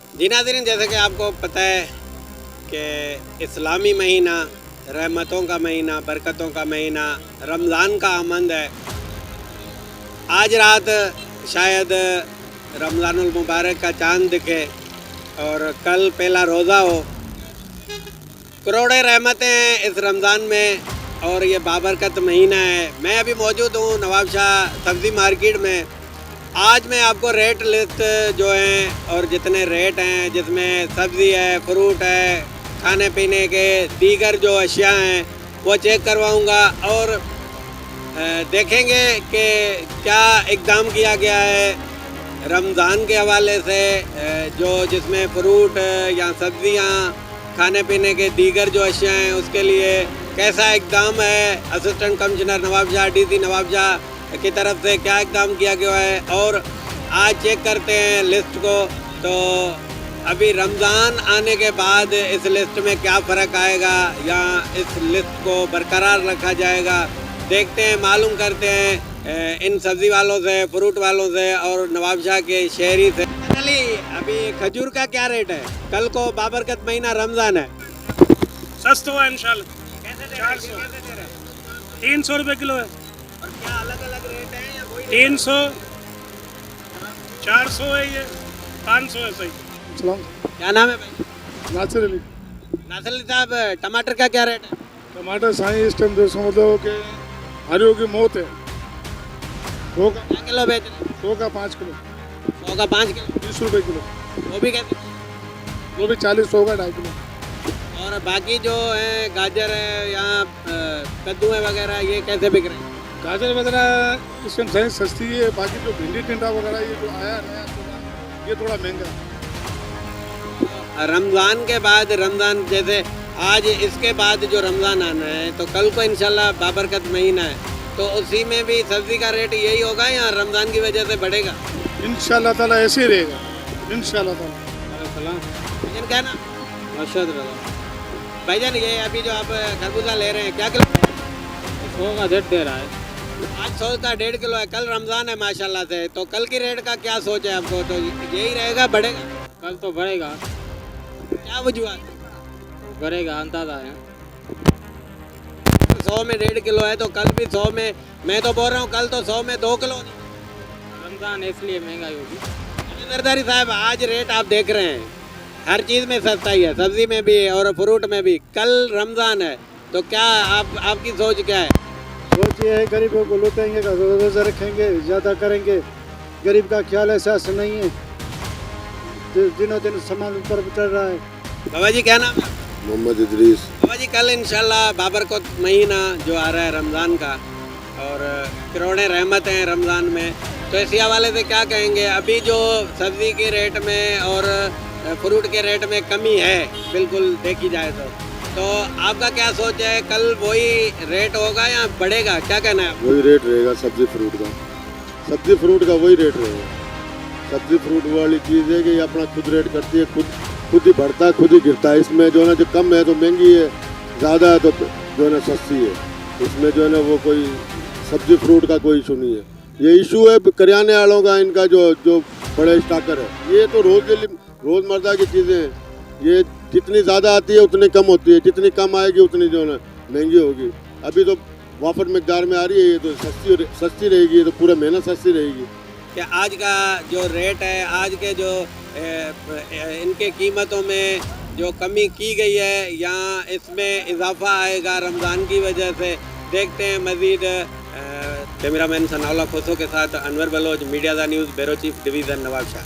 जी नाज़रीन, जैसे कि आपको पता है कि इस्लामी महीना, रहमतों का महीना, बरकतों का महीना, रमज़ान का आमद है। आज रात शायद रमज़ानुल मुबारक का चांद दिखे और कल पहला रोज़ा हो। करोड़ों रहमतें हैं इस रमज़ान में और ये बाबरकत महीना है। मैं अभी मौजूद हूँ नवाबशाह सब्ज़ी मार्केट में। आज मैं आपको रेट लिस्ट जो हैं और जितने रेट हैं, जिसमें सब्ज़ी है, फ्रूट है, खाने पीने के दीगर जो अशिया हैं वो चेक करवाऊंगा और देखेंगे कि क्या इक़दाम किया गया है रमज़ान के हवाले से, जो जिसमें फ्रूट या सब्ज़ियाँ, खाने पीने के दीगर जो अशिया हैं उसके लिए कैसा इक़दाम है। Assistant commissioner Nawabshah, DC Nawabshah की तरफ से क्या इक़दाम किया गया है और आज चेक करते हैं लिस्ट को। तो अभी रमज़ान आने के बाद इस लिस्ट में क्या फ़र्क आएगा या इस लिस्ट को बरकरार रखा जाएगा, देखते हैं, मालूम करते हैं इन सब्ज़ी वालों से, फ्रूट वालों से और नवाबशाह के शहरी से। चलिए, अभी खजूर का क्या रेट है? कल को बाबरकत महीना रमज़ान है। सस्ता है इंशाल्लाह। 300 रुपये किलो है। और क्या अलग अलग रेट है या कोई 300, 400 है, ये 500 है। सही। क्या नाम है भाई? नासिर अली। नासिर अली साहब, टमाटर का क्या रेट है? टमाटर साईं इस टाइम समझो कि हरियों की मौत है। 100 का क्या किलो बेच रहे? 100 का 5 किलो, 100 का 5 किलो। 20 रुपये किलो। वो भी कैसे? वो भी 40, 100 का 2.5 किलो। और बाकी जो है गाजर है या कद्दू है वगैरह, ये कैसे बिक रहे हैं? गाजर वगैरह इस टाइम साईं सस्ती है। बाकी जो भिंडी टिंडा वगैरह ये जो आया नया ये थोड़ा महंगा है। रमज़ान के बाद, रमज़ान जैसे आज इसके बाद जो रमज़ान आना है तो कल को इंशाल्लाह बाबरकत महीना है, तो उसी में भी सब्ज़ी का रेट यही होगा या रमज़ान की वजह से बढ़ेगा? इंशाल्लाह ताला ऐसे ही रहेगा, इंशाल्लाह ताला। लेकिन क्या ना भाईजान, ये अभी जो आप खरबूजा ले रहे हैं क्या किलो? 100 का 1.5 दे रहा है। आज 100 का 1.5 किलो है। कल रमज़ान है माशाल्लाह से, तो कल की रेट का क्या सोच है आपको? तो यही रहेगा, बढ़ेगा? कल तो बढ़ेगा, क्या वजूहत? बढ़ेगा अंदाजा है। 100 में 1.5 किलो है तो कल भी 100 में, मैं तो बोल रहा हूँ कल तो 100 में 2 किलो। रमज़ान है इसलिए महंगाई होगी। जरदारी साहब, आज रेट आप देख रहे हैं, हर चीज़ में सस्ताई है, सब्ज़ी में भी और फ्रूट में भी। कल रमज़ान है तो क्या आपकी सोच क्या है? सोच ये है गरीबों को लुटेंगे, रोज़ा रखेंगे, ज़्यादा करेंगे। गरीब का ख्याल एहसास नहीं है, दिनों दिन सामान ऊपर चढ़ रहा है। बाबा जी क्या नाम है? मोहम्मद इदरीस। बाबा जी, कल इंशाल्लाह बाबरकत महीना जो आ रहा है रमज़ान का और करोड़ों रहमत हैं रमज़ान में, तो इसी हवाले से क्या कहेंगे? अभी जो सब्ज़ी के रेट में और फ्रूट के रेट में कमी है बिल्कुल देखी जाए तो आपका क्या सोच है? कल वही रेट होगा या बढ़ेगा? क्या कहना है? वही रेट रहेगा सब्जी फ्रूट का। सब्जी फ्रूट का वही रेट रहेगा। सब्जी फ्रूट वाली चीज़ है कि ये अपना खुद रेट करती है, खुद ही बढ़ता है, खुद ही गिरता है। इसमें जो है ना, जो कम है तो महंगी है, ज़्यादा है तो जो है ना सस्ती है। इसमें जो है ना वो कोई सब्जी फ्रूट का कोई इशू नहीं है। ये इशू है करियाने वालों का, इनका जो बड़े स्टॉकर है। ये तो रोज़मर्रा की चीज़ें हैं, ये जितनी ज़्यादा आती है उतनी कम होती है, जितनी कम आएगी उतनी जो है ना महंगी होगी। अभी तो वाफर मकदार में आ रही है, ये तो सस्ती रहेगी, ये तो पूरा महीना सस्ती रहेगी। कि आज का जो रेट है, आज के जो इनके कीमतों में जो कमी की गई है या इसमें इजाफा आएगा रमज़ान की वजह से, देखते हैं मज़ीद। कैमरामैन सनाउल्लाह खोसो के साथ अनवर बलोच, मीडिया दा news, bureau chief division Nawabshah.